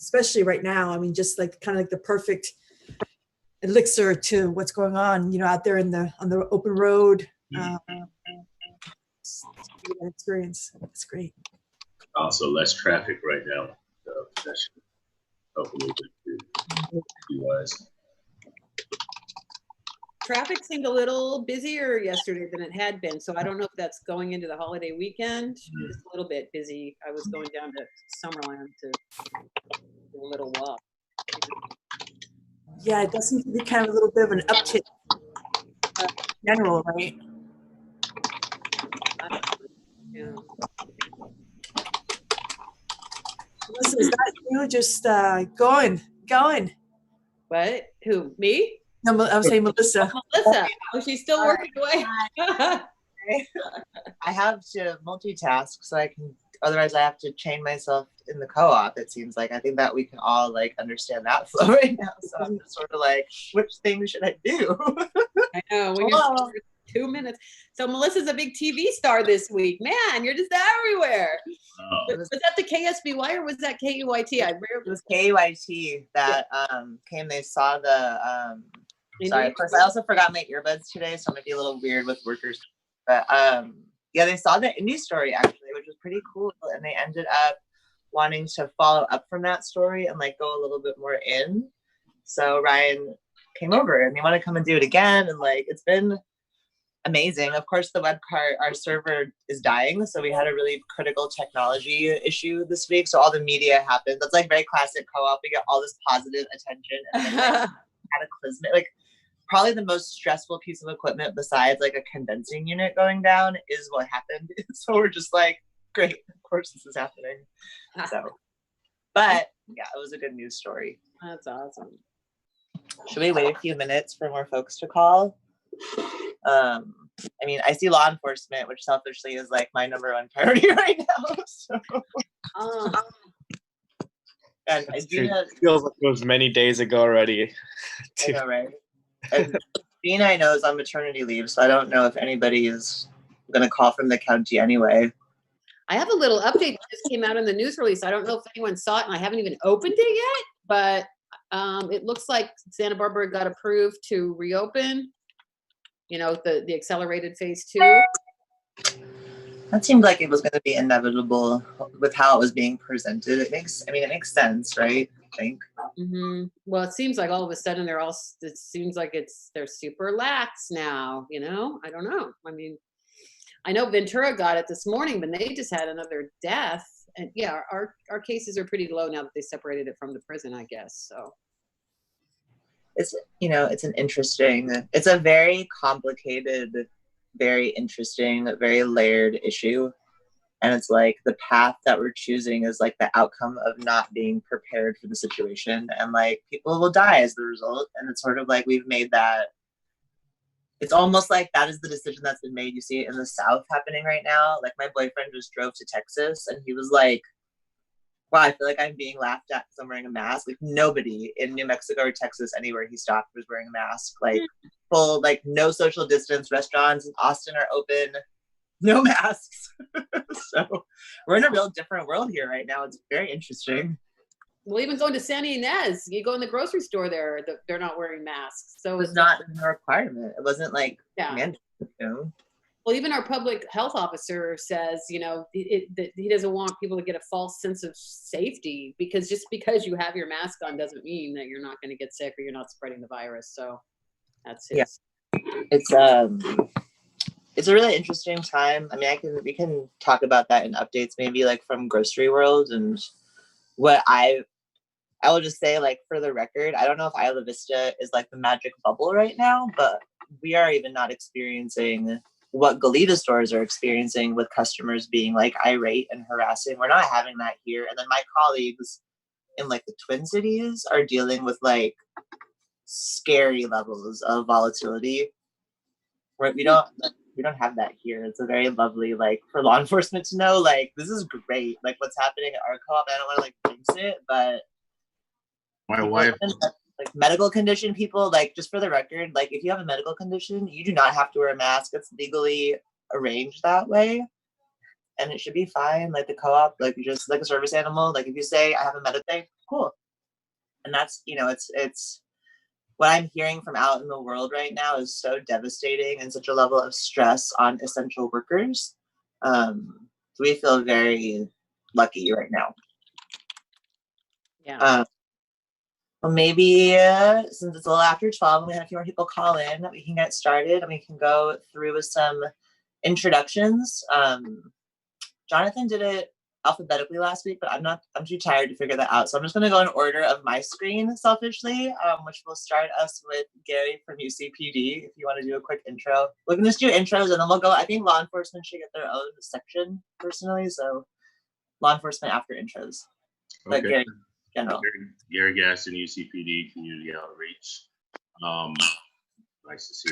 especially right now. I mean, just like kind of like the perfect elixir to what's going on, out there on the open road. Experience. It's great. Also, less traffic right now. That should help a little bit too. You guys. Traffic seemed a little busier yesterday than it had been, so I don't know if that's going into the holiday weekend. Just a little bit busy. I was going down to Summerland to do a little walk. Yeah, it does seem to be kind of a little bit of an uptick in general, right? Yeah. Melissa, is that you just going? What? Who? Me? No, I was saying Melissa. Oh, Melissa. Oh, she's still working away. I have to multitask, so I can. Otherwise, I have to chain myself in the co-op. It seems like I think that we can all like understand that flow right now. So I'm just sort of like, which thing should I do? I know. When you're 2 minutes. So Melissa's a big TV star this week. Man, you're just everywhere. Was that the KSBY or was that KUYT? It was KUYT that came. They saw the. Sorry, of course. I also forgot my earbuds today, so I'm gonna be a little weird with workers. But yeah, they saw the indie story actually, which was pretty cool, and they ended up wanting to follow up from that story and like go a little bit more in. So Ryan came over and they want to come and do it again, and like it's been amazing. Of course, the web cart, our server is dying, so we had a really critical technology issue this week. So all the media happened. That's like very classic co-op. We get all this positive attention and then like, cataclysmic, like probably the most stressful piece of equipment besides like a condensing unit going down is what happened. So we're just like, great, of course this is happening. So, but yeah, it was a good news story. That's awesome. Should we wait a few minutes for more folks to call? I mean, I see law enforcement, which selfishly is like my number one priority right now. So. And it feels like it was many days ago already. I know, right? And Gina, I know, is on maternity leave, so I don't know if anybody is going to call from the county anyway. I have a little update that just came out in the news release. I don't know if anyone saw it, and I haven't even opened it yet, but it looks like Santa Barbara got approved to reopen, the accelerated phase 2. That seemed like it was going to be inevitable with how it was being presented. It makes sense, right? I think. Mm-hmm. Well, it seems like all of a sudden it seems like they're super lax now, I don't know. I mean, I know Ventura got it this morning, but they just had another death. And yeah, our cases are pretty low now that they separated it from the prison, I guess. So it's it's a very complicated, very interesting, very layered issue. And it's like the path that we're choosing is like the outcome of not being prepared for the situation. And like people will die as the result. And it's sort of like we've made that. It's almost like that is the decision that's been made. You see it in the South happening right now. Like my boyfriend just drove to Texas and he was like, wow, I feel like I'm being laughed at because I'm wearing a mask. Like nobody in New Mexico or Texas, anywhere he stopped, was wearing a mask. Like full, like no social distance. Restaurants in Austin are open. No masks. So we're in a real different world here right now. It's very interesting. Well, even going to Santa Ynez, you go in the grocery store there, they're not wearing masks. So it was not a requirement. It wasn't like mandatory. Well, even our public health officer says, that he doesn't want people to get a false sense of safety because just because you have your mask on doesn't mean that you're not going to get sick or you're not spreading the virus. So that's his. Yeah. It's a really interesting time. I mean, we can talk about that in updates, maybe like from grocery world and what I will just say, like, for the record, I don't know if Isla Vista is like the magic bubble right now, but we are even not experiencing what Goleta stores are experiencing with customers being like irate and harassing. We're not having that here. And then my colleagues in like the Twin Cities are dealing with like scary levels of volatility. We don't have that here. It's a very lovely, like, for law enforcement to know, like, this is great. Like, what's happening at our co-op, I don't want to, like, jinx it, but my wife, like, medical condition people, like, just for the record, like, if you have a medical condition, you do not have to wear a mask. It's legally arranged that way. and it should be fine. Like the co-op, like you just like a service animal. Like if you say I haven't met a thing, cool. And that's, you know, it's what I'm hearing from out in the world right now is so devastating and such a level of stress on essential workers. So we feel very lucky right now. Yeah. Well, maybe since it's a little after 12, we had a few more people call in, that we can get started and we can go through with some introductions. Jonathan did it alphabetically last week, but I'm too tired to figure that out. So I'm just going to go in order of my screen selfishly, which will start us with Gary from UCPD. If you want to do a quick intro, we can just do intros and then we'll go. I think law enforcement should get their own section personally. So law enforcement after intros. But Okay. Gary, general. Gary Gaston, UCPD Community Outreach. Nice to see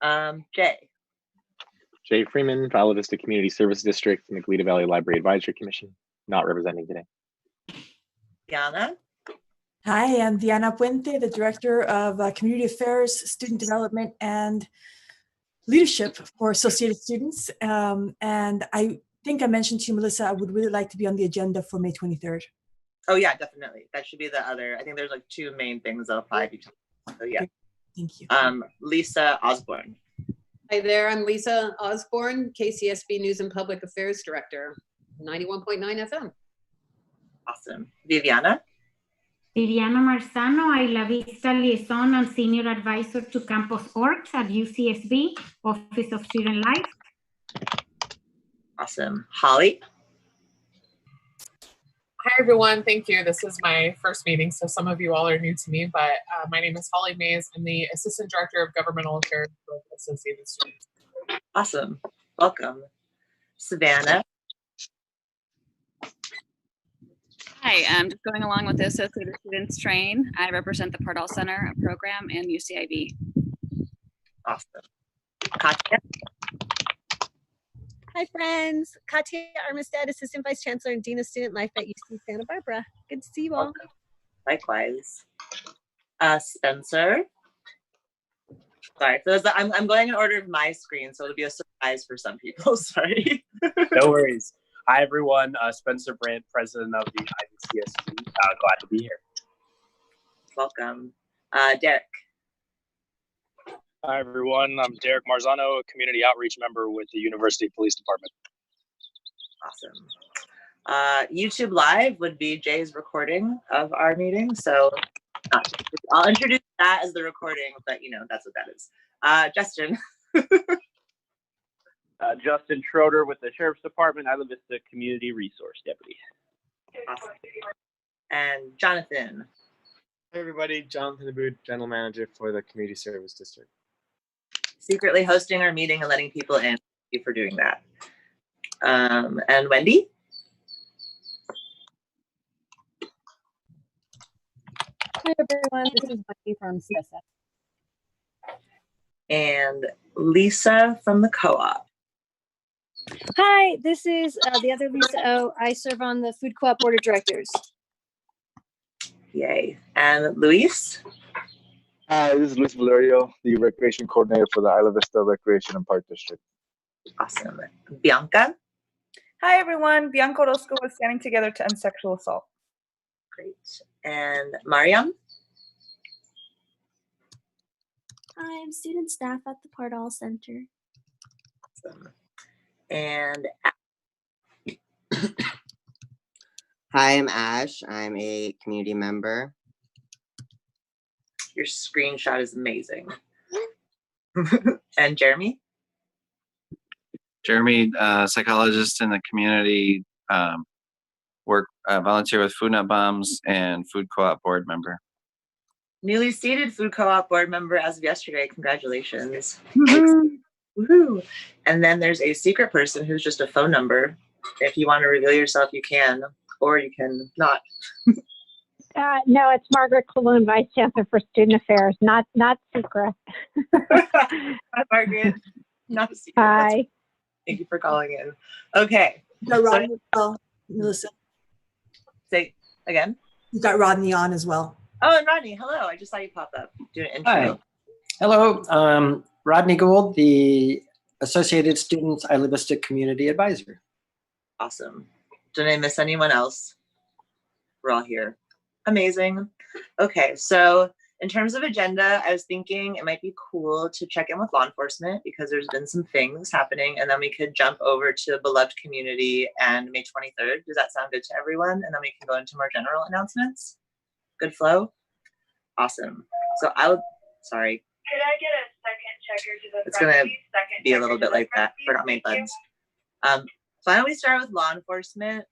everybody. Jay. Jay Freeman, Vala Vista Community Service District and the Goleta Valley Library Advisory Commission, not representing today. Diana. Hi, I'm Diana Puente, the Director of Community Affairs, Student Development, and Leadership for Associated Students. And I think I mentioned to you, Melissa, I would really like to be on the agenda for May 23rd. Oh yeah, definitely. That should be the other. I think there's like two main things that apply to each other. So yeah. Okay. Thank you. Lisa Osborne. Hi there, I'm Lisa Osborne, KCSB News and Public Affairs Director, 91.9 FM. Awesome. Viviana. Viviana Marzano, Isla Vista Liaison and Senior Advisor to Campus Orgs at UCSB, Office of Student Life. Awesome. Holly. Hi, everyone. Thank you. This is my first meeting, so some of you all are new to me, but my name is Holly Mays. I'm the Assistant Director of Governmental Affairs with Associated Students. Awesome. Welcome. Savannah. Hi, I'm just going along with the Associated Students train. I represent the Pardall Center program and UCIB. Awesome. Katya. Hi, friends. Katya Armistead, Assistant Vice Chancellor and Dean of Student Life at UC Santa Barbara. Good to see you all. Welcome. Likewise. Spencer. Sorry, for those that I'm going in order of my screen, so it'll be a surprise for some people. Sorry. No worries. Hi, everyone. Spencer Brandt, President of the IVCN. Glad to be here. Welcome. Derek. Hi, everyone. I'm Derek Marzano, a Community Outreach Member with the University Police Department. Awesome. YouTube Live would be Jay's recording of our meeting. So I'll introduce that as the recording, but you know, that's what that is. Justin. Justin Schroeder with the Sheriff's Department, Isla Vista Community Resource Deputy. Awesome. And Jonathan. Hey, everybody. Jonathan Abood, General Manager for the Community Service District. Secretly hosting our meeting and letting people in. Thank you for doing that. And Wendy. Hi, everyone. This is Wendy from CSS. And Lisa from the co-op. Hi, this is the other Lisa O. I serve on the Food Co-op Board of Directors. Yay. And Luis. Hi, this is Luis Valerio, the Recreation Coordinator for the Isla Vista Recreation and Park District. Awesome. Bianca. Hi, everyone. Bianca Orozco with Standing Together to End Sexual Assault. Great. And Mariam. Hi, I'm student staff at the Pardall Center. Awesome. And Hi, I'm Ash. I'm a community member. Your screenshot is amazing. And Jeremy? Jeremy, psychologist in the community, volunteer with Food Not Bombs and Food Co-op board member. Newly seated Food Co-op board member as of yesterday. Congratulations. Woohoo. And then there's a secret person who's just a phone number. If you want to reveal yourself, you can, or you can not. No, it's Margaret Cologne, Vice Chancellor for Student Affairs, not secret. Hi, Margaret. Not a secret. Hi. Thank you for calling in. Okay. You got Rodney as well, Melissa. Say again. You got Rodney on as well. Oh, and Rodney, hello. I just saw you pop up. Do an intro. Hi. Hello. Rodney Gould, the Associated Students Isla Vista Community Advisor. Awesome. Did I miss anyone else? We're all here. Amazing. Okay, so in terms of agenda, I was thinking it might be cool to check in with law enforcement because there's been some things happening, and then we could jump over to beloved community and May 23rd. Does that sound good to everyone? And then we can go into more general announcements. Good flow? Awesome. So sorry. Could I get a second checker to the It's front, gonna please? Second be a checker little to bit the like front, that. please. Forgot my Thank you. buds. So why don't we start with law enforcement?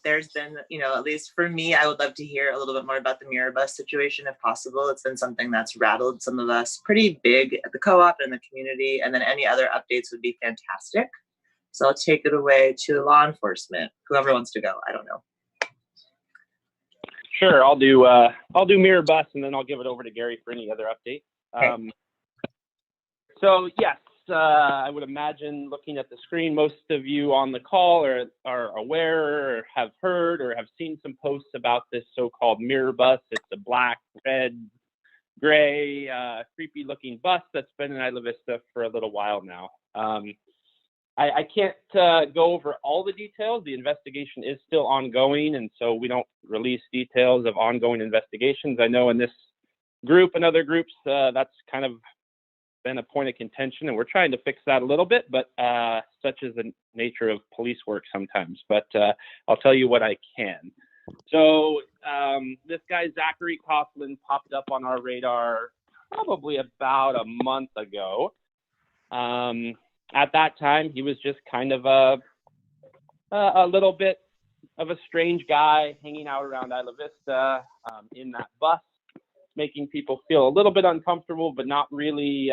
There's been, at least for me, I would love to hear a little bit more about the mirror bus situation if possible. It's been something that's rattled some of us pretty big at the co-op and the community, and then any other updates would be fantastic. So I'll take it away to law enforcement. Whoever wants to go, I don't know. Sure, I'll do mirror bus, and then I'll give it over to Gary for any other update. Okay. So yes, I would imagine looking at the screen, most of you on the call are aware or have heard or have seen some posts about this so-called mirror bus. It's a black, red, gray, creepy looking bus that's been in Isla Vista for a little while now. I can't go over all the details. The investigation is still ongoing, and so we don't release details of ongoing investigations. I know in this group and other groups, that's kind of been a point of contention, and we're trying to fix that a little bit, but such is the nature of police work sometimes. But I'll tell you what I can. So this guy, Zachary Coughlin, popped up on our radar probably about a month ago. At that time, he was just kind of a little bit of a strange guy hanging out around Isla Vista in that bus, making people feel a little bit uncomfortable, but not really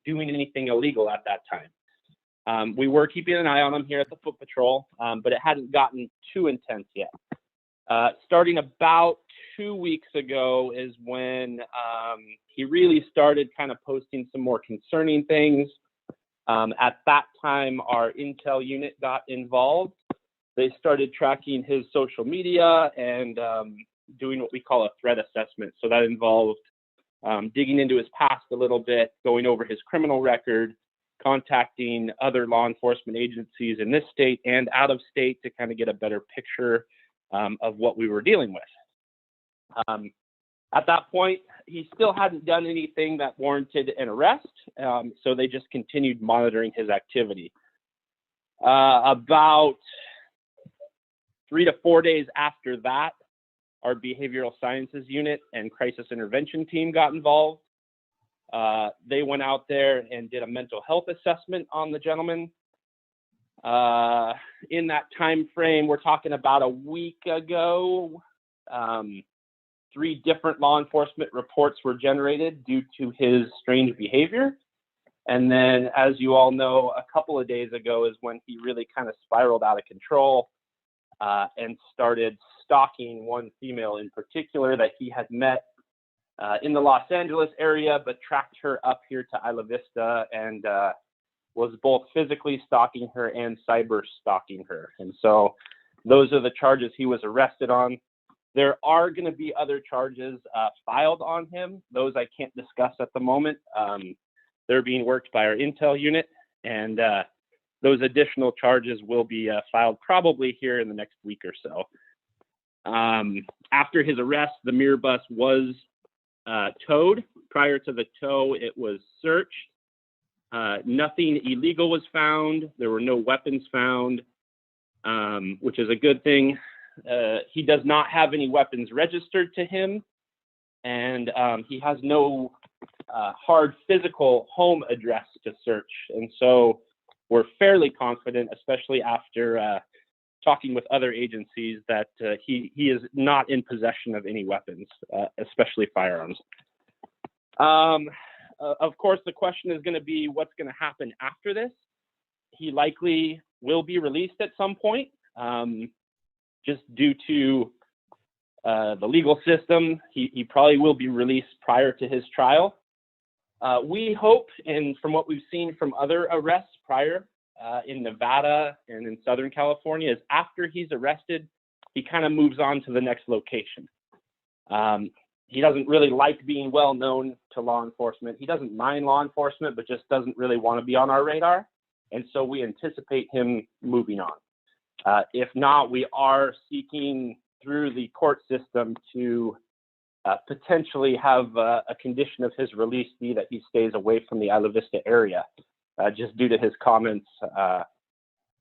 doing anything illegal at that time. We were keeping an eye on him here at the Foot Patrol, but it hadn't gotten too intense yet. Starting about 2 weeks ago is when he really started kind of posting some more concerning things. At that time, our intel unit got involved. They started tracking his social media and doing what we call a threat assessment. So that involved digging into his past a little bit, going over his criminal record, contacting other law enforcement agencies in this state and out of state to kind of get a better picture of what we were dealing with. At that point, he still hadn't done anything that warranted an arrest, so they just continued monitoring his activity. About 3 to 4 days after that, our behavioral sciences unit and crisis intervention team got involved. They went out there and did a mental health assessment on the gentleman. In that time frame, we're talking about a week ago, 3 different law enforcement reports were generated due to his strange behavior. And then, as you all know, a couple of days ago is when he really kind of spiraled out of control and started stalking one female in particular that he had met in the Los Angeles area, but tracked her up here to Isla Vista and was both physically stalking her and cyber stalking her. And so those are the charges he was arrested on. There are going to be other charges filed on him. Those I can't discuss at the moment. They're being worked by our intel unit, and those additional charges will be filed probably here in the next week or so. After his arrest, the mirror bus was towed. Prior to the tow, it was searched. Nothing illegal was found. There were no weapons found, which is a good thing. He does not have any weapons registered to him, and he has no hard physical home address to search. And so we're fairly confident, especially after talking with other agencies, that he is not in possession of any weapons, especially firearms. Of course, the question is going to be what's going to happen after this. He likely will be released at some point, just due to the legal system. He probably will be released prior to his trial. We hope, and from what we've seen from other arrests prior in Nevada and in Southern California, is after he's arrested, he kind of moves on to the next location. he doesn't really like being well known to law enforcement. He doesn't mind law enforcement, but just doesn't really want to be on our radar. And so we anticipate him moving on. If not, we are seeking through the court system to potentially have a condition of his release be that he stays away from the Isla Vista area, just due to his comments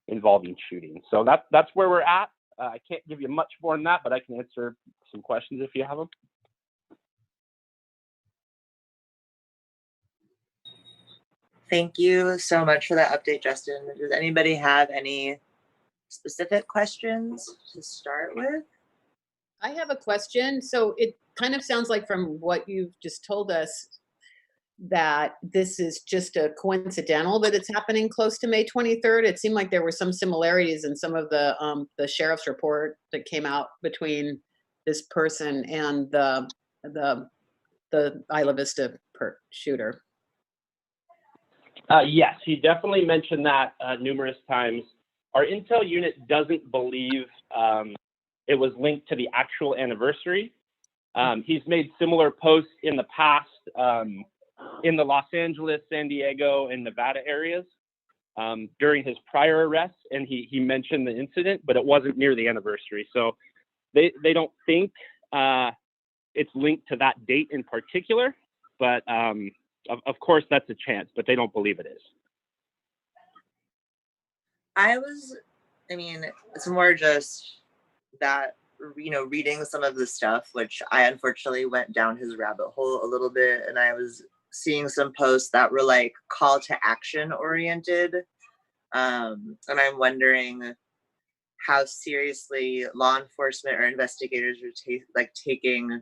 involving shooting. So that's where we're at. I can't give you much more than that, but I can answer some questions if you have them. Thank you so much for that update, Justin. Does anybody have any specific questions to start with? I have a question. So it kind of sounds like from what you've just told us that this is just a coincidental that it's happening close to May 23rd. It seemed like there were some similarities in some of the sheriff's report that came out between this person and the Isla Vista shooter. Yes, he definitely mentioned that numerous times. Our intel unit doesn't believe it was linked to the actual anniversary. He's made similar posts in the past in the Los Angeles, San Diego, and Nevada areas during his prior arrests, and he mentioned the incident, but it wasn't near the anniversary. So they don't think it's linked to that date in particular, but of course that's a chance, but they don't believe it is. I mean, it's more just that, you know, reading some of the stuff, which I unfortunately went down his rabbit hole a little bit, and I was seeing some posts that were like call to action oriented. And I'm wondering how seriously law enforcement or investigators are taking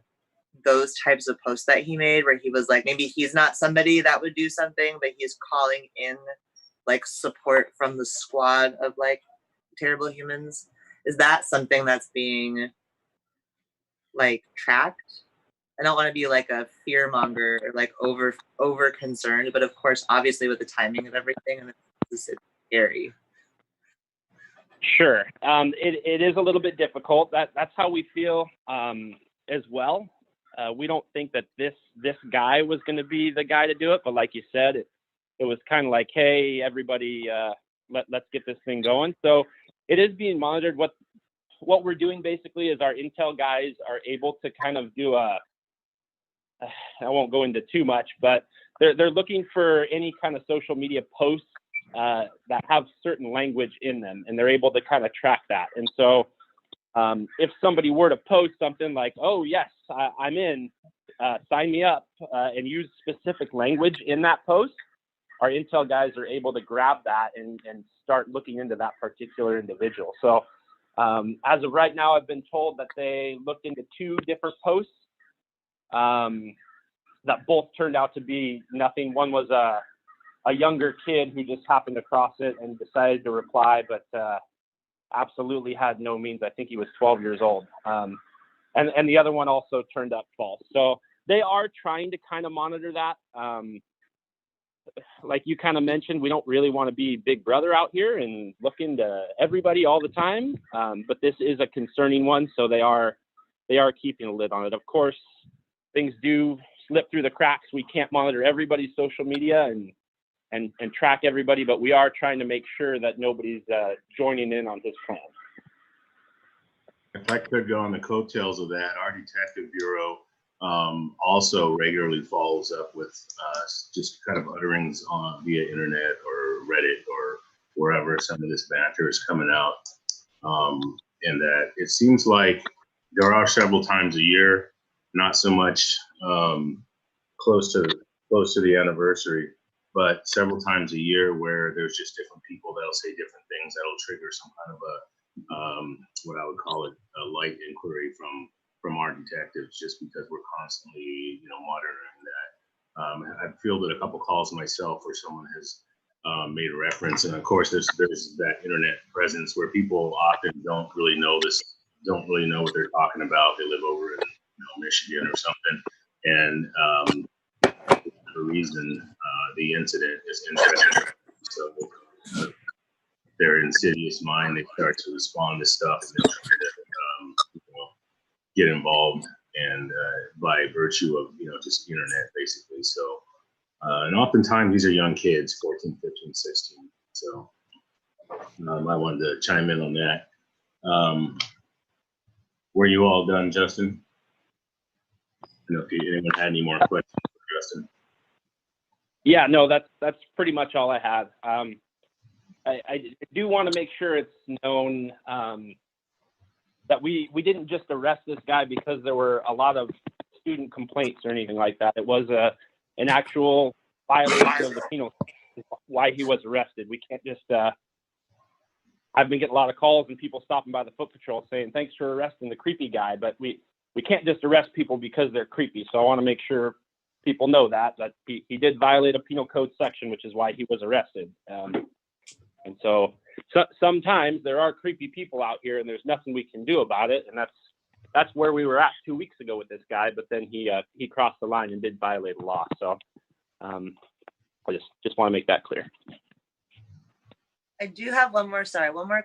those types of posts that he made, where he was like, maybe he's not somebody that would do something, but he's calling in like support from the squad of like terrible humans. Is that something that's being like tracked? I don't want to be like a fear monger or like over concerned, but of course, obviously with the timing of everything, and it's scary. Sure, it is a little bit difficult. That's how we feel as well. We don't think that this guy was going to be the guy to do it, but like you said, it was kind of like, hey, everybody, let's get this thing going. So it is being monitored. What we're doing basically is our intel guys are able to kind of do I won't go into too much, but they're looking for any kind of social media posts that have certain language in them, and they're able to kind of track that. And so if somebody were to post something like, oh yes, I'm in, sign me up, and use specific language in that post, our intel guys are able to grab that and start looking into that particular individual. So as of right now, I've been told that they looked into 2 different posts that both turned out to be nothing. One was a younger kid who just happened to cross it and decided to reply, but absolutely had no means. I think he was 12 years old. And the other one also turned up false. So they are trying to kind of monitor that. Like you kind of mentioned, we don't really want to be Big Brother out here and look into everybody all the time. But this is a concerning one, so they are keeping a lid on it. Of course, things do slip through the cracks. We can't monitor everybody's social media and track everybody, but we are trying to make sure that nobody's joining in on his plan. If I could go on the coattails of that, our detective bureau also regularly follows up with just kind of utterings via internet or Reddit or wherever some of this banter is coming out. And that it seems like there are several times a year, not so much close to the anniversary, but several times a year where there's just different people that'll say different things that'll trigger some kind of a what I would call it a light inquiry from our detectives, just because we're constantly monitoring that. I've fielded a couple calls myself where someone has made a reference, and of course there's that internet presence where people often don't really know what they're talking about. They live over in Michigan or something, and for a reason the incident is interesting. So their insidious mind, they start to respond to stuff and they try to get involved. and by virtue of, just internet basically. So, and oftentimes these are young kids, 14, 15, 16. So I wanted to chime in on that. Were you all done, Justin? I don't know if anyone had any more questions for Justin. Yeah, no, that's pretty much all I had. I do want to make sure it's known that we didn't just arrest this guy because there were a lot of student complaints or anything like that. It was an actual violation of the penal code, why he was arrested. We can't just I've been getting a lot of calls and people stopping by the foot patrol saying thanks for arresting the creepy guy, but we can't just arrest people because they're creepy. So I want to make sure people know that he did violate a penal code section, which is why he was arrested. And so sometimes there are creepy people out here and there's nothing we can do about it. And that's where we were at 2 weeks ago with this guy, but then he crossed the line and did violate a law. So I just want to make that clear. I do have one more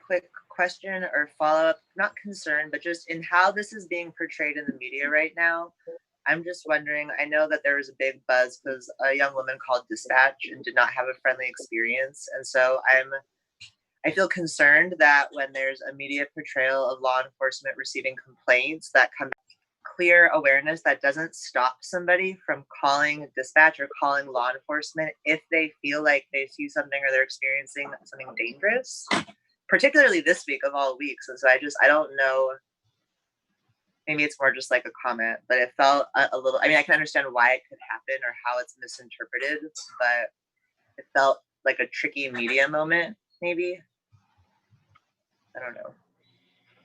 quick question or follow-up, not concern, but just in how this is being portrayed in the media right now. I'm just wondering, I know that there was a big buzz because a young woman called dispatch and did not have a friendly experience. And so I feel concerned that when there's a media portrayal of law enforcement receiving complaints, that comes clear awareness that doesn't stop somebody from calling dispatch or calling law enforcement if they feel like they see something or they're experiencing something dangerous, particularly this week of all weeks. And so I don't know, maybe it's more just like a comment, but it felt a little, I mean, I can understand why it could happen or how it's misinterpreted, but it felt like a tricky media moment, maybe. I don't know.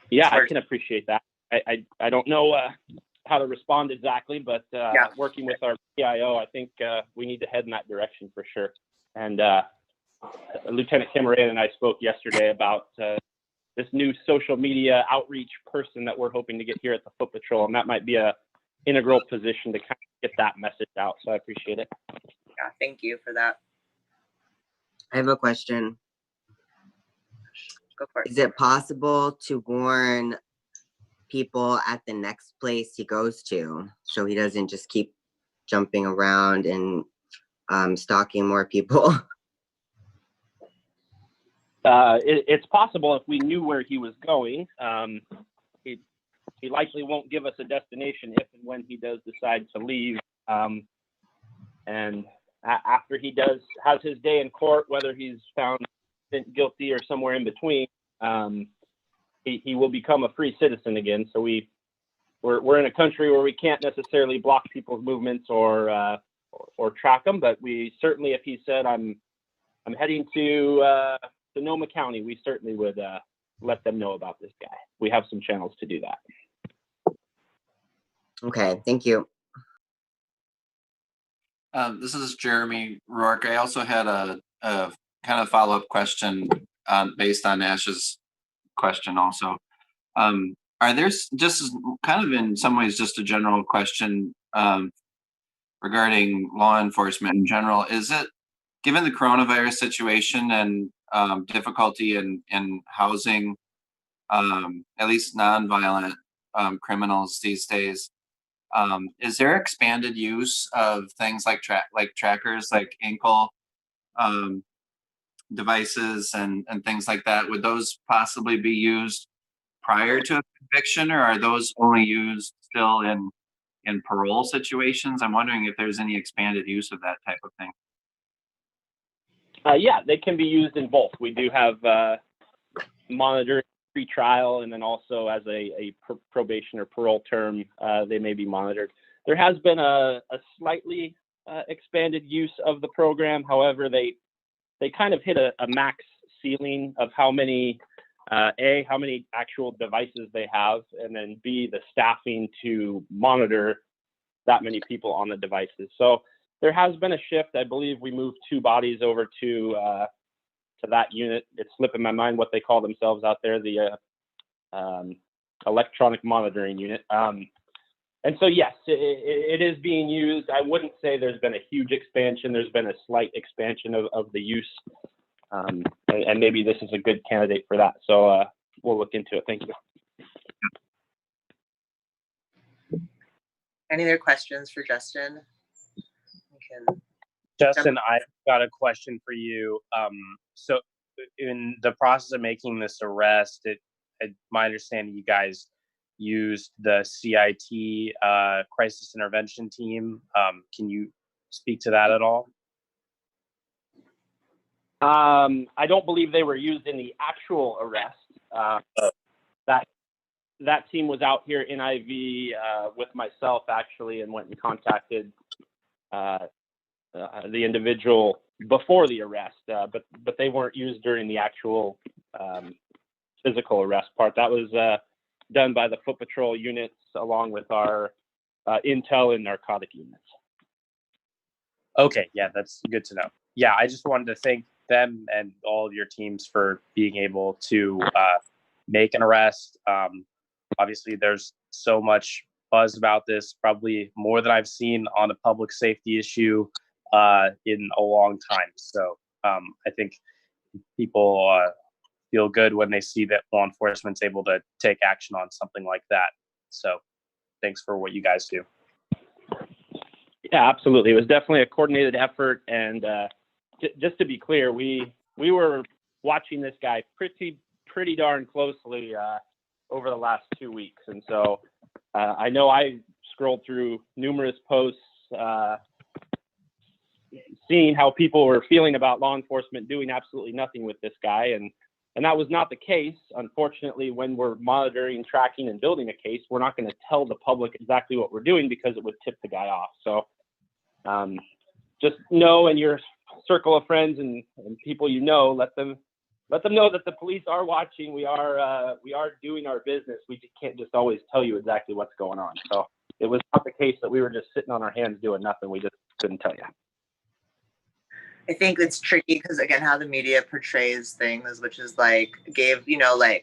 Yeah, I can appreciate that. I don't know how to respond exactly, but working with our PIO, I think we need to head in that direction for sure. And Lieutenant Cameron and I spoke yesterday about this new social media outreach person that we're hoping to get here at the Foot Patrol, and that might be a integral position to kind of get that message out. So I appreciate it. Yeah, thank you for that. I have a question. Go for it. Is it possible to warn people at the next place he goes to so he doesn't just keep jumping around and stalking more people? It's possible if we knew where he was going. He likely won't give us a destination if and when he does decide to leave. And after he has his day in court, whether he's found guilty or somewhere in between, he will become a free citizen again. So we're in a country where we can't necessarily block people's movements or track them, but we certainly, if he said I'm heading to Sonoma County, we certainly would let them know about this guy. We have some channels to do that. Okay, thank you. This is Jeremy Rourke. I also had a kind of follow-up question based on Ash's question also. Are there just kind of in some ways just a general question regarding law enforcement in general? Is it, given the coronavirus situation and difficulty in housing at least nonviolent criminals these days, is there expanded use of things like trackers, like ankle devices and things like that? Would those possibly be used prior to a conviction, or are those only used still in parole situations? I'm wondering if there's any expanded use of that type of thing. Yeah, they can be used in both. We do have monitoring pre-trial, and then also as a probation or parole term, they may be monitored. There has been a slightly expanded use of the program. However, they kind of hit a max ceiling of how many how many actual devices they have, and then B, the staffing to monitor that many people on the devices. So there has been a shift. I believe we moved 2 bodies over to that unit. It's slipping my mind what they call themselves out there, the electronic monitoring unit. And so, yes, it is being used. I wouldn't say there's been a huge expansion. There's been a slight expansion of the use. And maybe this is a good candidate for that. So we'll look into it. Thank you. Any other questions for Justin? Justin, I've got a question for you. So in the process of making this arrest, my understanding, you guys used the CIT crisis intervention team. Can you speak to that at all? I don't believe they were used in the actual arrest. That team was out here in IV with myself actually, and went and contacted the individual before the arrest, but they weren't used during the actual physical arrest part. That was done by the Foot Patrol units along with our intel and narcotic units. Okay, yeah, that's good to know. Yeah, I just wanted to thank them and all of your teams for being able to make an arrest. Obviously, there's so much buzz about this, probably more than I've seen on a public safety issue in a long time. So I think people feel good when they see that law enforcement's able to take action on something like that. So thanks for what you guys do. Yeah, absolutely. It was definitely a coordinated effort. And just to be clear, we were watching this guy pretty darn closely over the last 2 weeks. And so I know I scrolled through numerous posts seeing how people were feeling about law enforcement doing absolutely nothing with this guy. And that was not the case. Unfortunately, when we're monitoring, tracking, and building a case, we're not going to tell the public exactly what we're doing because it would tip the guy off. So just know in your circle of friends and people you know, let them know that the police are watching. We are doing our business. We just can't just always tell you exactly what's going on. So it was not the case that we were just sitting on our hands doing nothing. We just couldn't tell you. I think it's tricky because, again, how the media portrays things, which is like like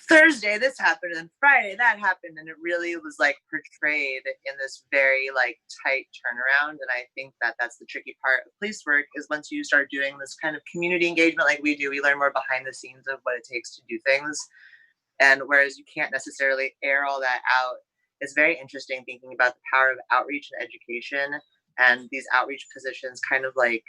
Thursday this happened and Friday that happened, and it really was like portrayed in this very like tight turnaround. And I think that that's the tricky part of police work, is once you start doing this kind of community engagement like we do, we learn more behind the scenes of what it takes to do things. And whereas you can't necessarily air all that out, it's very interesting thinking about the power of outreach and education, and these outreach positions kind of like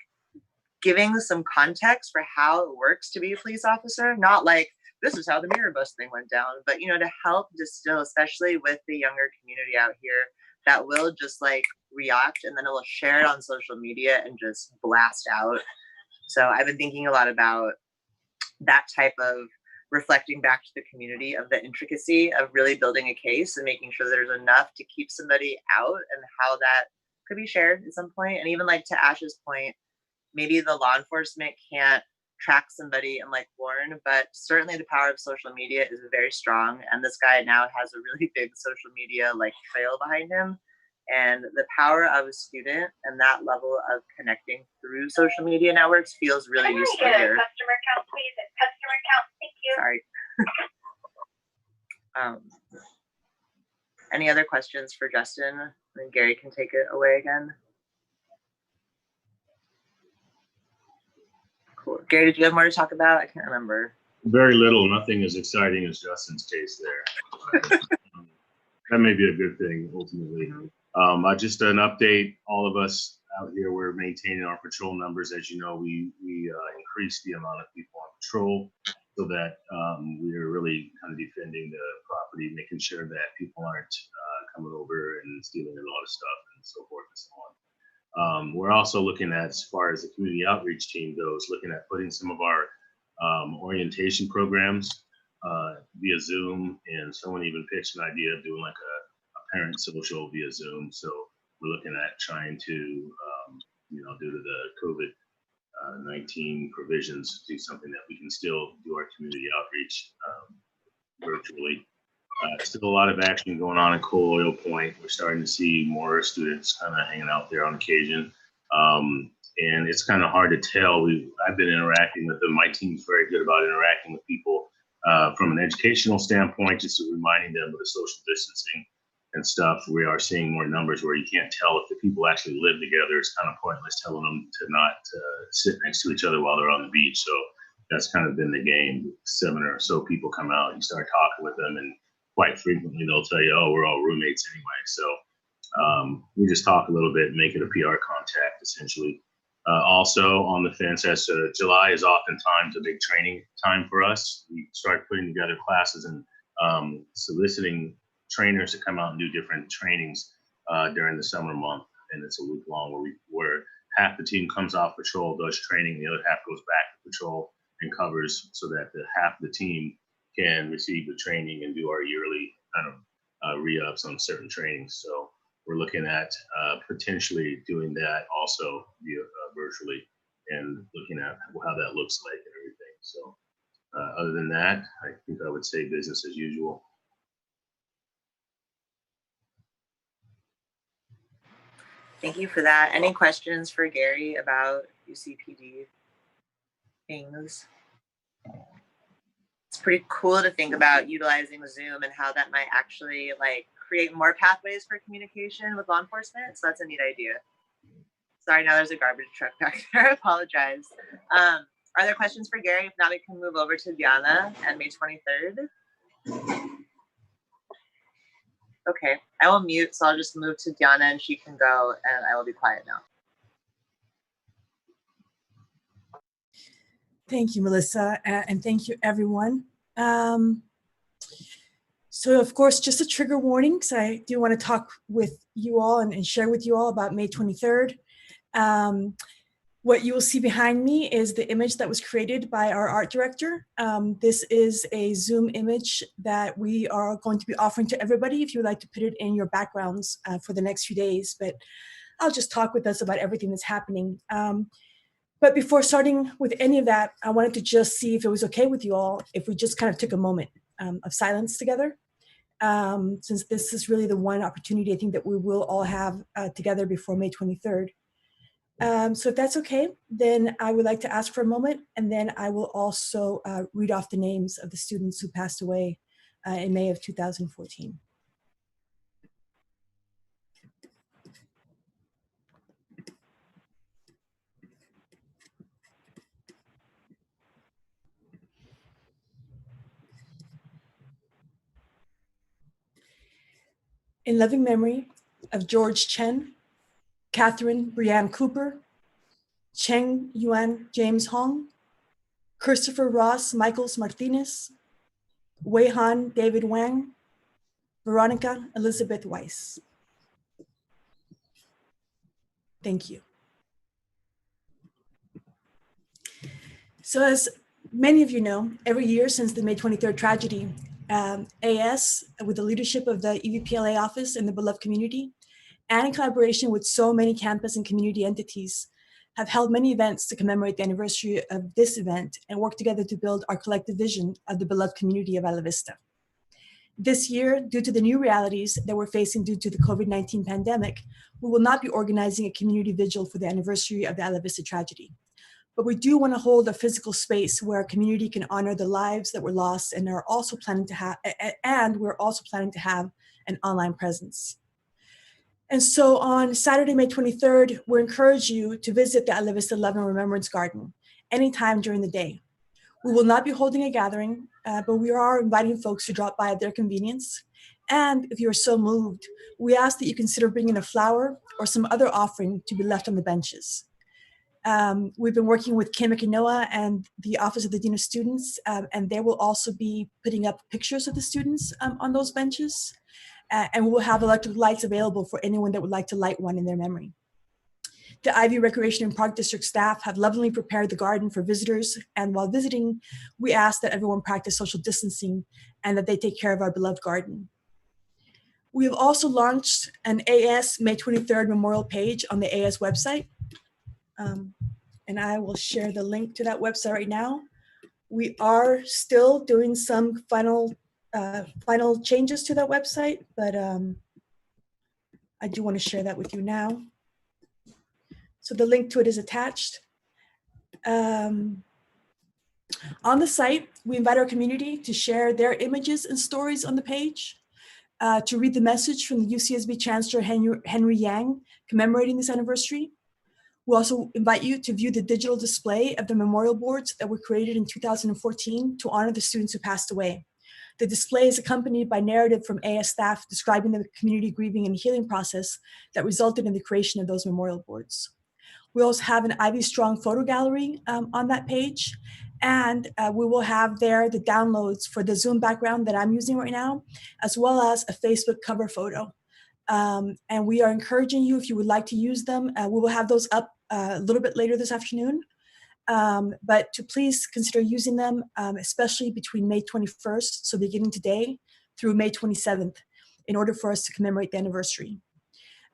giving some context for how it works to be a police officer, not like this is how the mirror bus thing went down, but to help distill, especially with the younger community out here that will just like react and then it will share it on social media and just blast out. So I've been thinking a lot about that type of reflecting back to the community of the intricacy of really building a case and making sure there's enough to keep somebody out, and how that could be shared at some point. And even like to Ash's point, maybe the law enforcement can't track somebody in like Warren, but certainly the power of social media is very strong. And this guy now has a really big social media like trail behind him. And the power of a student and that level of connecting through social media networks feels really useful here. Customer count, please. Customer count. Thank you. Sorry. Any other questions for Justin? Then Gary can take it away again. Cool. Gary, did you have more to talk about? I can't remember. Very little. Nothing as exciting as Justin's case there. That may be a good thing ultimately. Just an update. All of us out here, we're maintaining our patrol numbers. As you know, we increased the amount of people on patrol so that we are really kind of defending the property, making sure that people aren't coming over and stealing a lot of stuff and so forth and so on. We're also looking at, as far as the community outreach team goes, looking at putting some of our orientation programs via Zoom, and someone even pitched an idea of doing like a parent social via Zoom. So we're looking at trying to, due to the COVID-19 provisions, do something that we can still do our community outreach virtually. Still a lot of action going on in Coal Oil Point. We're starting to see more students kind of hanging out there on occasion. And it's kind of hard to tell. I've been interacting with them. My team's very good about interacting with people from an educational standpoint, just reminding them of the social distancing and stuff. We are seeing more numbers where you can't tell if the people actually live together. It's kind of pointless telling them to not sit next to each other while they're on the beach. So that's kind of been the game. 7 or so people come out, you start talking with them, and quite frequently they'll tell you, oh, we're all roommates anyway. So we just talk a little bit and make it a PR contact essentially. Also on the fence, as July is oftentimes a big training time for us. We start putting together classes and soliciting trainers to come out and do different trainings during the summer month. And it's a week long where half the team comes off patrol, does training, the other half goes back to patrol and covers so that the half of the team can receive the training and do our yearly kind of re-ups on certain trainings. So we're looking at potentially doing that also via virtually and looking at how that looks like and everything. So other than that, I think I would say business as usual. Thank you for that. Any questions for Gary about UCPD things? It's pretty cool to think about utilizing Zoom and how that might actually like create more pathways for communication with law enforcement. So that's a neat idea. Sorry, now there's a garbage truck back there. I apologize. Are there questions for Gary? If not, we can move over to Diana and May 23rd. Okay, I will mute, so I'll just move to Diana and she can go and I will be quiet now. Thank you, Melissa, and thank you, everyone. So, of course, just a trigger warning, because I do want to talk with you all and share with you all about May 23rd. What you will see behind me is the image that was created by our art director. This is a Zoom image that we are going to be offering to everybody if you would like to put it in your backgrounds for the next few days. But I'll just talk with us about everything that's happening. But before starting with any of that, I wanted to just see if it was okay with you all if we just kind of took a moment of silence together, since this is really the one opportunity I think that we will all have together before May 23rd. So if that's okay, then I would like to ask for a moment, and then I will also read off the names of the students who passed away in May of 2014. In loving memory of George Chen, Catherine Brianne Cooper, Cheng Yuan James Hong, Christopher Ross Michaels Martinez, Wei Han David Wang, Veronica Elizabeth Weiss. Thank you. So as many of you know, every year since the May 23rd tragedy, AS, with the leadership of the EVPLA office and the beloved community, and in collaboration with so many campus and community entities, have held many events to commemorate the anniversary of this event and work together to build our collective vision of the beloved community of Isla Vista. This year, due to the new realities that we're facing due to the COVID-19 pandemic, we will not be organizing a community vigil for the anniversary of the Isla Vista tragedy. But we do want to hold a physical space where our community can honor the lives that were lost, and we're also planning to have an online presence. And so on Saturday, May 23rd, we encourage you to visit the Isla Vista Love and Remembrance Garden anytime during the day. We will not be holding a gathering, but we are inviting folks to drop by at their convenience. And if you're so moved, we ask that you consider bringing a flower or some other offering to be left on the benches. We've been working with Kim Akinoa and the Office of the Dean of Students, and they will also be putting up pictures of the students on those benches. And we'll have electric lights available for anyone that would like to light one in their memory. The Ivy Recreation and Park District staff have lovingly prepared the garden for visitors, and while visiting, we ask that everyone practice social distancing and that they take care of our beloved garden. We have also launched an AS May 23rd memorial page on the AS website, and I will share the link to that website right now. We are still doing some final changes to that website, but I do want to share that with you now. So the link to it is attached. On the site, we invite our community to share their images and stories on the page, to read the message from the UCSB Chancellor Henry Yang commemorating this anniversary. We also invite you to view the digital display of the memorial boards that were created in 2014 to honor the students who passed away. The display is accompanied by narrative from AS staff describing the community grieving and healing process that resulted in the creation of those memorial boards. We also have an Ivy Strong photo gallery on that page. And we will have there the downloads for the Zoom background that I'm using right now, as well as a Facebook cover photo. And we are encouraging you, if you would like to use them, we will have those up a little bit later this afternoon. But to please consider using them, especially between May 21st, so beginning today, through May 27th, in order for us to commemorate the anniversary.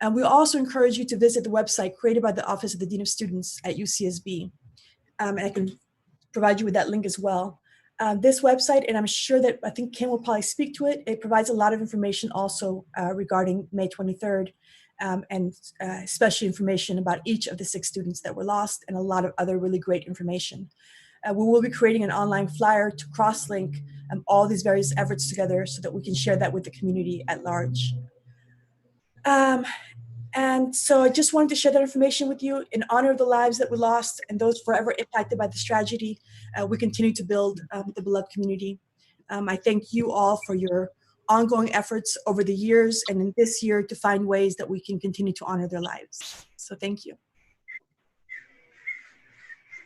And we also encourage you to visit the website created by the Office of the Dean of Students at UCSB. And I can provide you with that link as well. This website, and I'm sure that I think Kim will probably speak to it, it provides a lot of information also regarding May 23rd, and especially information about each of the 6 students that were lost, and a lot of other really great information. We will be creating an online flyer to cross-link all these various efforts together so that we can share that with the community at large. And so I just wanted to share that information with you in honor of the lives that we lost and those forever impacted by this tragedy. We continue to build the beloved community. I thank you all for your ongoing efforts over the years and in this year to find ways that we can continue to honor their lives. So thank you.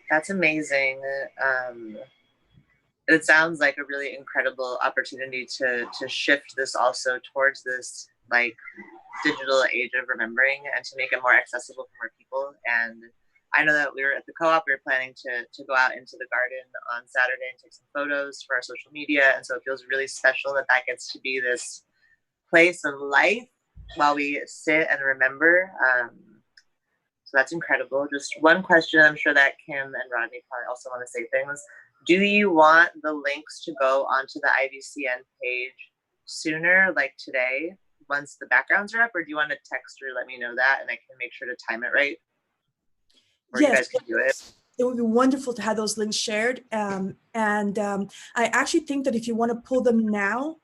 That's amazing. It sounds like a really incredible opportunity to shift this also towards this like digital age of remembering and to make it more accessible for more people. And I know that we were at the co-op, we were planning to go out into the garden on Saturday and take some photos for our social media. And so it feels really special that that gets to be this place of life while we sit and remember. So that's incredible. Just one question, I'm sure that Kim and Rodney probably also want to say things. Do you want the links to go onto the IVCN page sooner, like today, once the backgrounds are up, or do you want to text or let me know that and I can make sure to time it right? Or yes, you guys can do it. It would be wonderful to have those links shared. I actually think that if you want to pull them now,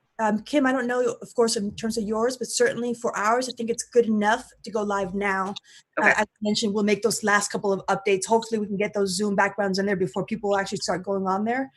Kim, I don't know, of course, in terms of yours, but certainly for ours, I think it's good enough to go live now. Okay. As I mentioned, we'll make those last couple of updates. Hopefully we can get those Zoom backgrounds in there before people actually start going on there.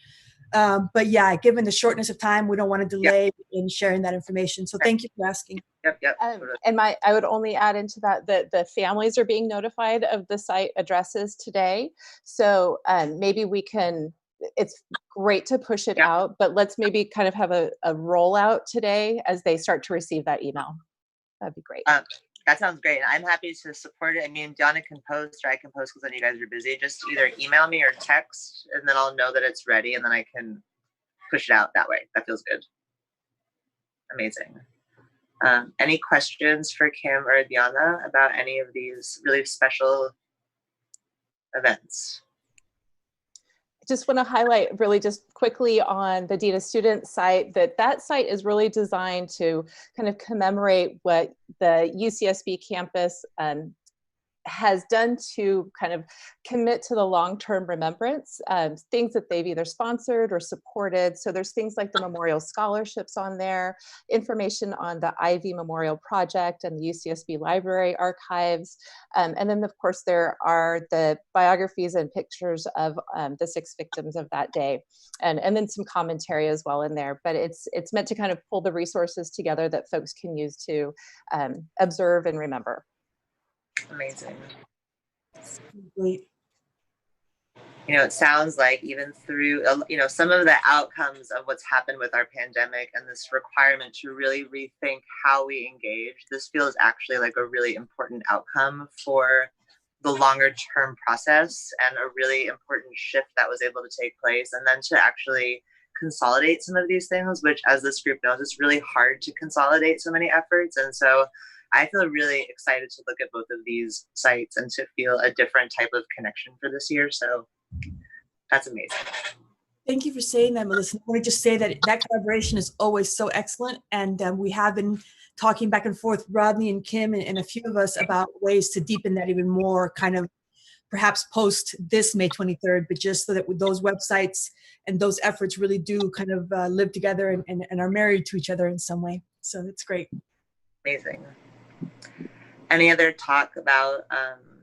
But yeah, given the shortness of time, we don't want to delay in sharing that information. So thank you for asking. Yep. And I would only add into that the families are being notified of the site addresses today. So maybe we can, it's great to push it out, but let's maybe kind of have a rollout today as they start to receive that email. That'd be great. That sounds great. I'm happy to support it. I mean, Donna can post or I can post because then you guys are busy. Just either email me or text and then I'll know that it's ready and then I can push it out that way. That feels good. Amazing. Any questions for Kim or Diana about any of these really special events? I just want to highlight really just quickly on the Dean of Students site that site is really designed to kind of commemorate what the UCSB campus has done to kind of commit to the long-term remembrance, things that they've either sponsored or supported. So there's things like the memorial scholarships on there, information on the Ivy Memorial Project and the UCSB Library Archives. And then of course there are the biographies and pictures of the 6 victims of that day. And then some commentary as well in there, but it's meant to kind of pull the resources together that folks can use to observe and remember. Amazing. Great. You know, it sounds like even through, you know, some of the outcomes of what's happened with our pandemic and this requirement to really rethink how we engage, this feels actually like a really important outcome for the longer term process and a really important shift that was able to take place. And then to actually consolidate some of these things, which as this group knows, it's really hard to consolidate so many efforts. And so I feel really excited to look at both of these sites and to feel a different type of connection for this year. So that's amazing. Thank you for saying that, Melissa. Let me just say that collaboration is always so excellent. And we have been talking back and forth, Rodney and Kim and a few of us, about ways to deepen that even more, kind of perhaps post this May 23rd, but just so that those websites and those efforts really do kind of live together and are married to each other in some way. So it's great. Amazing. Any other talk about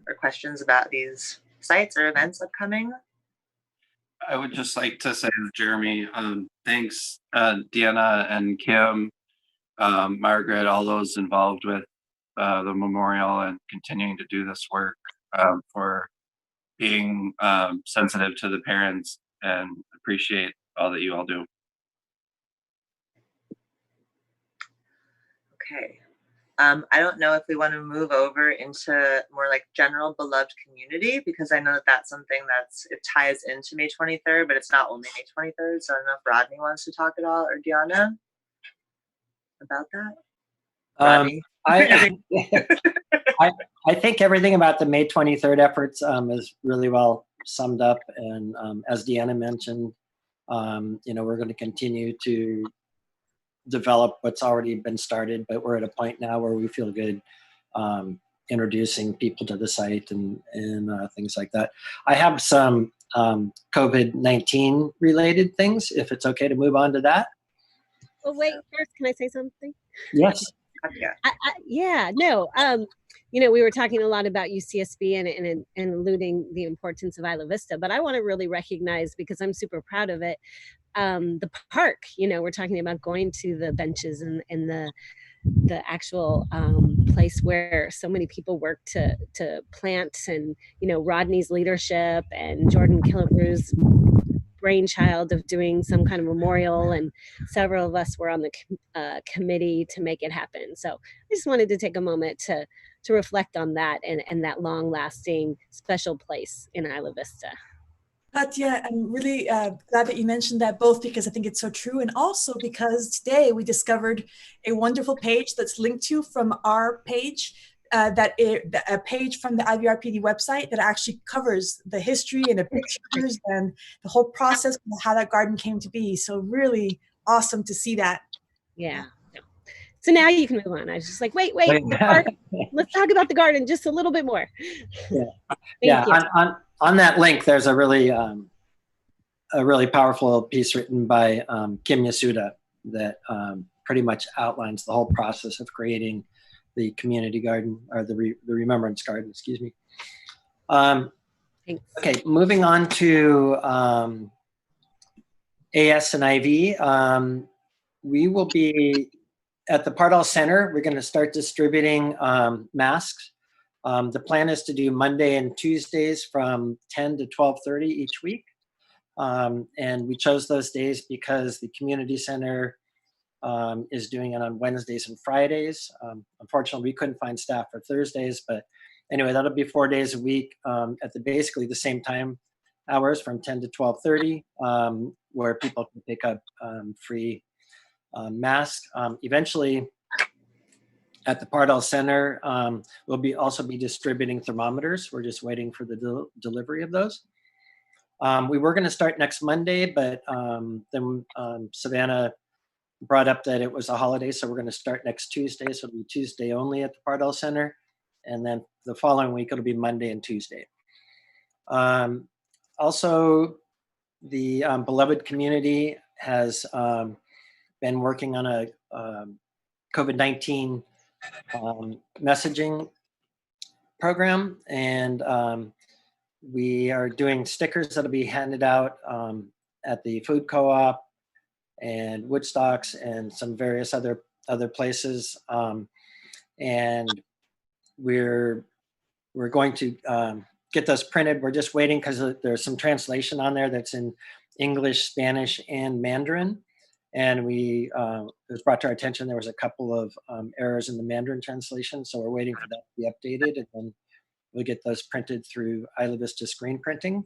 or questions about these sites or events upcoming? I would just like to say, Jeremy, thanks, Deanna and Kim, Margaret, all those involved with the memorial and continuing to do this work, for being sensitive to the parents, and appreciate all that you all do. Okay. I don't know if we want to move over into more like general beloved community, because I know that that's something it ties into May 23rd, but it's not only May 23rd. So I don't know if Rodney wants to talk at all, or Deanna about that. Rodney? I think everything about the May 23rd efforts is really well summed up. And as Deanna mentioned, we're going to continue to develop what's already been started, but we're at a point now where we feel good introducing people to the site and things like that. I have some COVID-19 related things, if it's okay to move on to that. Oh, wait, first, can I say something? Yes. We were talking a lot about UCSB and alluding the importance of Isla Vista, but I want to really recognize, because I'm super proud of it, the park. We're talking about going to the benches and the actual place where so many people work to plant, and Rodney's leadership and Jordan Killebrew's brainchild of doing some kind of memorial, and several of us were on the committee to make it happen. So I just wanted to take a moment to reflect on that and that long-lasting special place in Isla Vista. Katya, I'm really glad that you mentioned that, both because I think it's so true, and also because today we discovered a wonderful page that's linked to from our page, a page from the IVRPD website that actually covers the history and the pictures and the whole process of how that garden came to be. So really awesome to see that. Yeah. So now you can move on. I was just like, wait, the garden. Let's talk about the garden just a little bit more. Yeah. On that link, there's a really powerful piece written by Kim Yasuda that pretty much outlines the whole process of creating the community garden, or the remembrance garden, excuse me. Okay, moving on to AS and IV. We will be at the Pardall Center. We're going to start distributing masks. The plan is to do Monday and Tuesdays from 10 to 12:30 each week. And we chose those days because the community center is doing it on Wednesdays and Fridays. Unfortunately, we couldn't find staff for Thursdays, but anyway, that'll be 4 days a week at basically the same time hours from 10 to 12:30, where people can pick up free masks. Eventually, at the Pardall Center, we'll also be distributing thermometers. We're just waiting for the delivery of those. We were going to start next Monday, but then Savannah brought up that it was a holiday, so we're going to start next Tuesday. So it'll be Tuesday only at the Pardall Center, and then the following week it'll be Monday and Tuesday. Also, the beloved community has been working on a COVID-19 messaging program, and we are doing stickers that'll be handed out at the food co-op and Woodstocks and some various other places, and we're going to get those printed. We're just waiting because there's some translation on there that's in English, Spanish, and Mandarin. And it was brought to our attention there was a couple of errors in the Mandarin translation, so we're waiting for that to be updated, and then we'll get those printed through Isla Vista screen printing.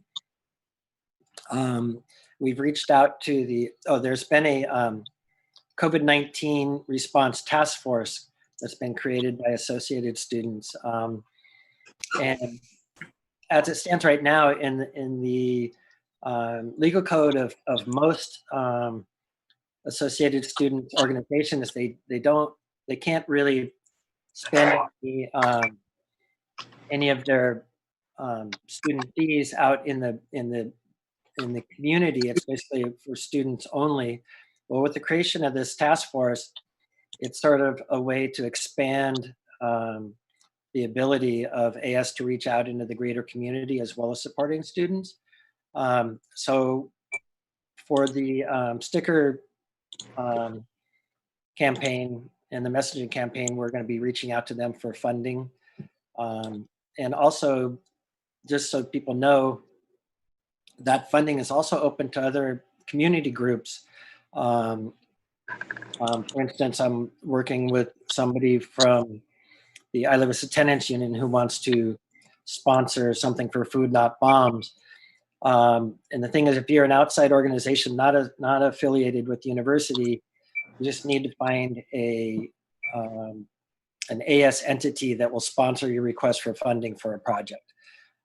We've reached out to there's been a COVID-19 response task force that's been created by associated students. And as it stands right now in the legal code of most associated student organizations, they can't really spend any of their student fees out in the community. It's basically for students only. Well, with the creation of this task force, it's sort of a way to expand the ability of AS to reach out into the greater community as well as supporting students. So for the sticker campaign and the messaging campaign, we're going to be reaching out to them for funding. And also, just so people know, that funding is also open to other community groups. For instance, I'm working with somebody from the I Live Vista Tenants Union who wants to sponsor something for Food Not Bombs. And the thing is, if you're an outside organization, not affiliated with the university, you just need to find an AS entity that will sponsor your request for funding for a project.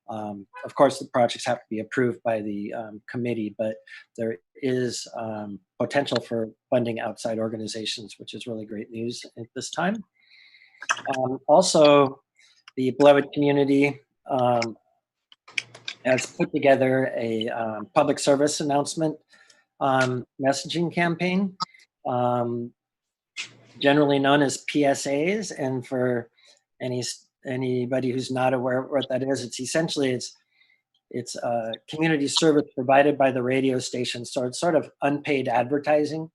Of course, the projects have to be approved by the committee, but there is potential for funding outside organizations, which is really great news at this time. Also, the Beloved Community has put together a public service announcement messaging campaign, generally known as PSAs. And for anybody who's not aware of what that is, it's essentially it's community service provided by the radio station, so it's sort of unpaid advertising.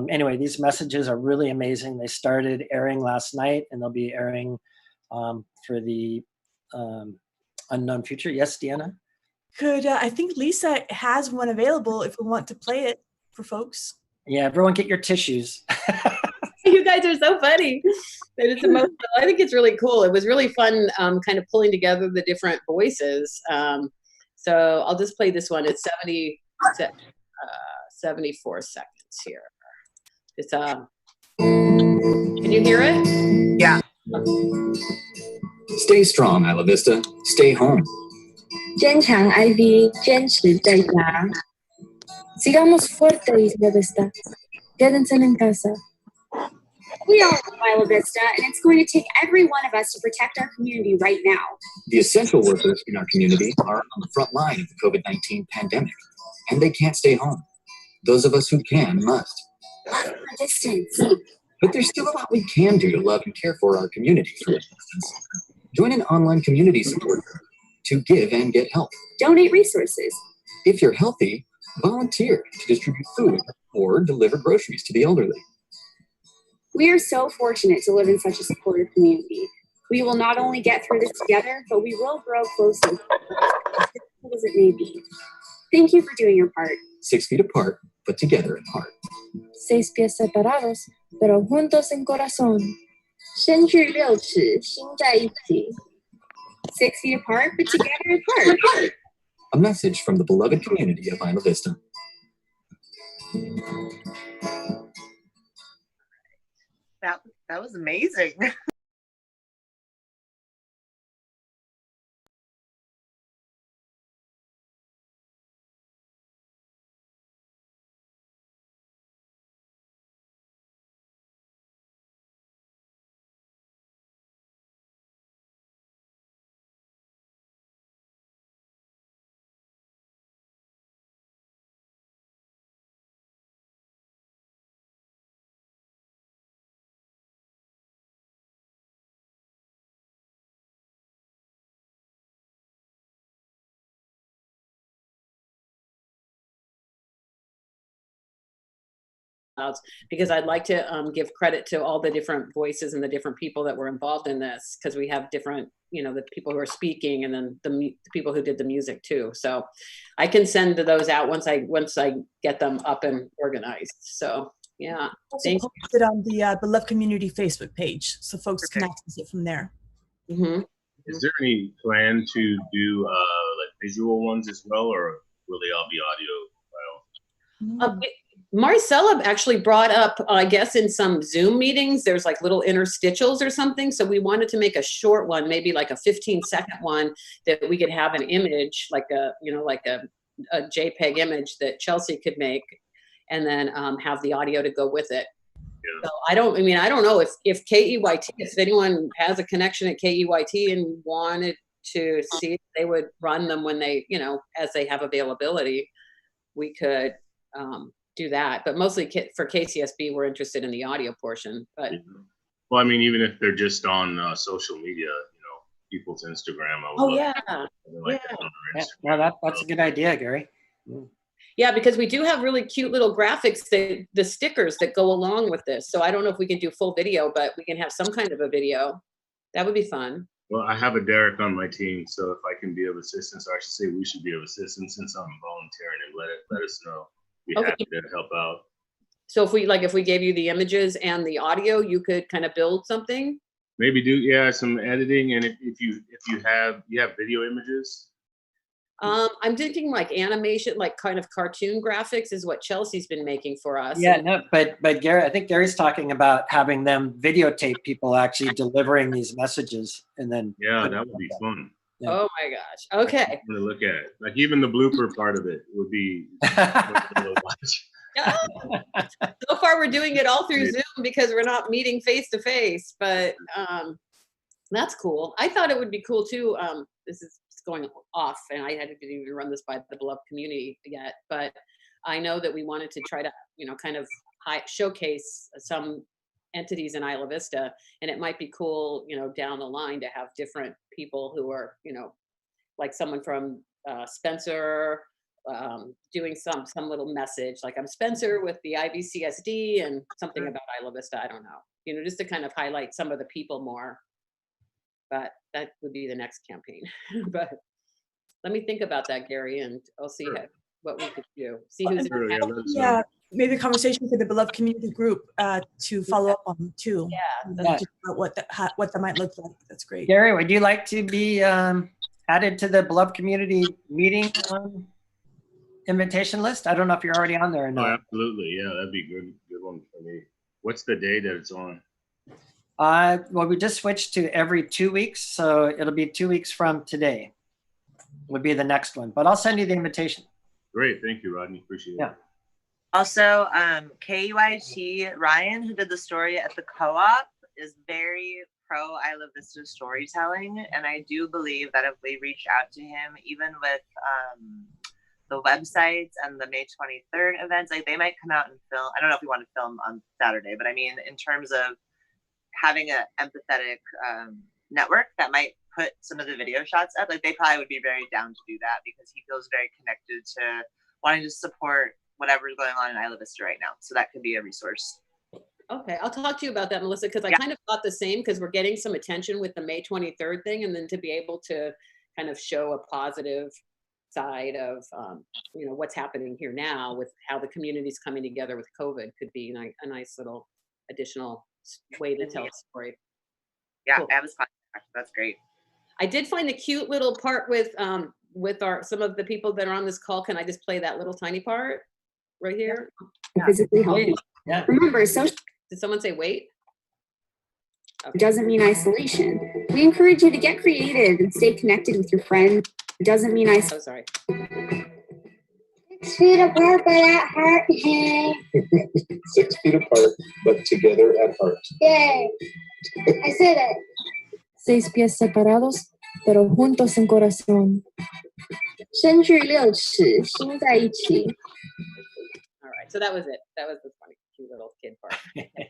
Anyway, these messages are really amazing. They started airing last night, and they'll be airing for the unknown future. Yes, Deanna? I think Lisa has one available if we want to play it for folks. Yeah, everyone get your tissues. You guys are so funny. That is the most, I think it's really cool. It was really fun kind of pulling together the different voices. So I'll just play this one. It's 74 seconds here. It's can you hear it? Yeah. Stay strong, Isla Vista. Stay home. 坚强 IV 坚持在家 Sigamos fuerte, Isla Vista. Quédense en casa. We all love Isla Vista, and it's going to take every one of us to protect our community right now. The essential workers in our community are on the front line of the COVID-19 pandemic, and they can't stay home. Those of us who can must. Love from a distance. But there's still a lot we can do to love and care for our community from a distance. Join an online community support group to give and get help. Donate resources. If you're healthy, volunteer to distribute food or deliver groceries to the elderly. We are so fortunate to live in such a supportive community. We will not only get through this together, but we will grow closer, as difficult as it may be. Thank you for doing your part. 6 feet apart, but together in heart. 6 pies separados, pero juntos en corazón. 身距6尺，心在一起。6 feet apart, but together in heart. A message from the beloved community of Isla Vista. That was amazing. Because I'd like to give credit to all the different voices and the different people that were involved in this, because we have different, the people who are speaking and then the people who did the music too. So I can send those out once I get them up and organized. So yeah, also posted on the Beloved Community Facebook page, so folks can access it from there. Mm-hmm. Is there any plan to do like visual ones as well, or will they all be audio? Marcella actually brought up, I guess in some Zoom meetings, there's like little interstitials or something. So we wanted to make a short one, maybe like a 15-second one that we could have an image, like a JPEG image that Chelsea could make, and then have the audio to go with it. Yeah. So I don't know if KEYT, if anyone has a connection at KEYT and wanted to see if they would run them when they, as they have availability, we could do that. But mostly for KCSB, we're interested in the audio portion. But well, I mean, even if they're just on social media, people's Instagram. I would Oh love yeah, something like that on their Yeah, Instagram. no, that's a good idea, Gary. yeah, because we do have really cute little graphics, that the stickers that go along with this. So I don't know if we can do full video, but we can have some kind of a video. That would be fun. Well, I have a Derek on my team, so if I can be of assistance, or I should say we should be of assistance since I'm volunteering, and let us know. Be Okay. happy to help out. So if we gave you the images and the audio, you could kind of build something. Maybe do some editing, and if you have video images. I'm thinking like animation, like kind of cartoon graphics is what Chelsea's been making for us. Yeah, no, but Gary, I think Gary's talking about having them videotape people actually delivering these messages, and then Yeah, that would be fun. Yeah. Oh my gosh. Okay. I'm gonna look at it. Like even the blooper part of it would be. So far, we're doing it all through Zoom because we're not meeting face to face, but that's cool. I thought it would be cool too. This is going off, and I hadn't even run this by the beloved community yet, but I know that we wanted to try to, kind of showcase some entities in Isla Vista, and it might be cool, down the line to have different people who are, like someone from Spencer, doing some little message, like I'm Spencer with the IVCSD and something about Isla Vista. I don't know, just to kind of highlight some of the people more. But that would be the next campaign. But let me think about that, Gary, and I'll see what we could do. See who's Yeah, maybe a conversation for the beloved community group to follow up on too. Yeah, just about what that might look like. That's great. Gary, would you like to be added to the beloved community meeting invitation list? I don't know if you're already on there or not. Oh, absolutely. Yeah, that'd be good one for me. What's the day that it's on? Well, we just switched to every 2 weeks, so it'll be 2 weeks from today would be the next one, but I'll send you the invitation. Great. Thank you, Rodney. Appreciate it. Also, KUIT, Ryan, who did the story at the co-op, is very pro Isla Vista storytelling. And I do believe that if we reach out to him, even with the websites and the May 23rd events, like they might come out and film. I don't know if we want to film on Saturday, but I mean, in terms of having an empathetic network that might put some of the video shots up, like they probably would be very down to do that because he feels very connected to wanting to support whatever's going on in Isla Vista right now. So that could be a resource. Okay, I'll talk to you about that, Melissa, because I kind of thought the same, because we're getting some attention with the May 23rd thing, and then to be able to kind of show a positive side of what's happening here now with how the community's coming together with COVID could be a nice little additional way to tell a story. Yeah, cool. Abba's contact. That's great. I did find a cute little part with some of the people that are on this call. Can I just play that little tiny part right here? Yeah. Physically healthy. Yeah. Remember, social. Did someone say wait? Okay. Doesn't mean isolation. We encourage you to get creative and stay connected with your friends. It doesn't mean isolation. Oh, sorry. 6 feet apart but at heart. 6 feet apart but together at heart. Yay! I said it. 6 pies separados pero juntos en corazón. 身距6尺，心在一起。 All right, so that was it. That was the funny, cute little kid part.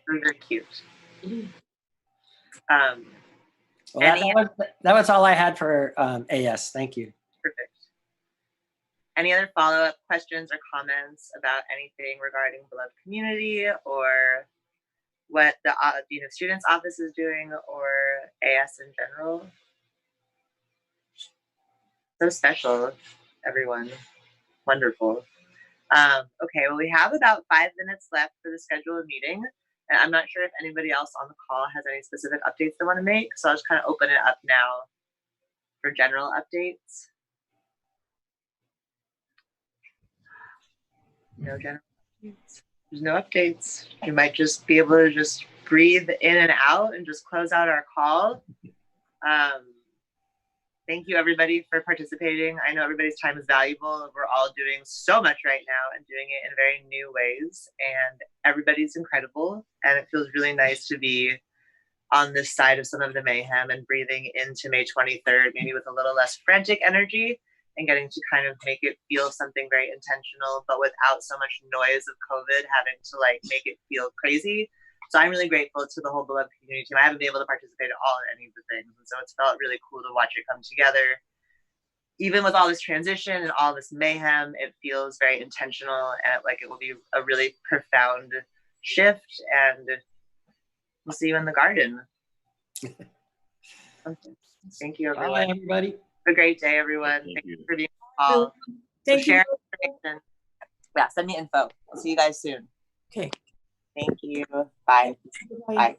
Very cute. Well, that was all I had for AS. Thank you. Perfect. Any other follow-up questions or comments about anything regarding beloved community or what the Dean of Students office is doing or AS in general? So special, everyone. Wonderful. Okay, well, we have about 5 minutes left for the scheduled meeting. And I'm not sure if anybody else on the call has any specific updates they want to make. So I'll just kind of open it up now for general updates. No general updates. There's no updates. You might just be able to just breathe in and out and just close out our call. Thank you, everybody, for participating. I know everybody's time is valuable. We're all doing so much right now and doing it in very new ways. And everybody's incredible. And it feels really nice to be on this side of some of the mayhem and breathing into May 23rd, maybe with a little less frantic energy and getting to kind of make it feel something very intentional, but without so much noise of COVID having to like make it feel crazy. So I'm really grateful to the whole Beloved community team. I haven't been able to participate at all in any of the things, and so it's felt really cool to watch it come together. Even with all this transition and all this mayhem, it feels very intentional, and like it will be a really profound shift, and we'll see you in the garden. Thank you, everyone. Bye, everybody. Have a great day, everyone. Thank you for being on the call. Thank you. Share information. Yeah, send me info. I'll see you guys soon. Okay. Thank you. Bye. Bye. Bye.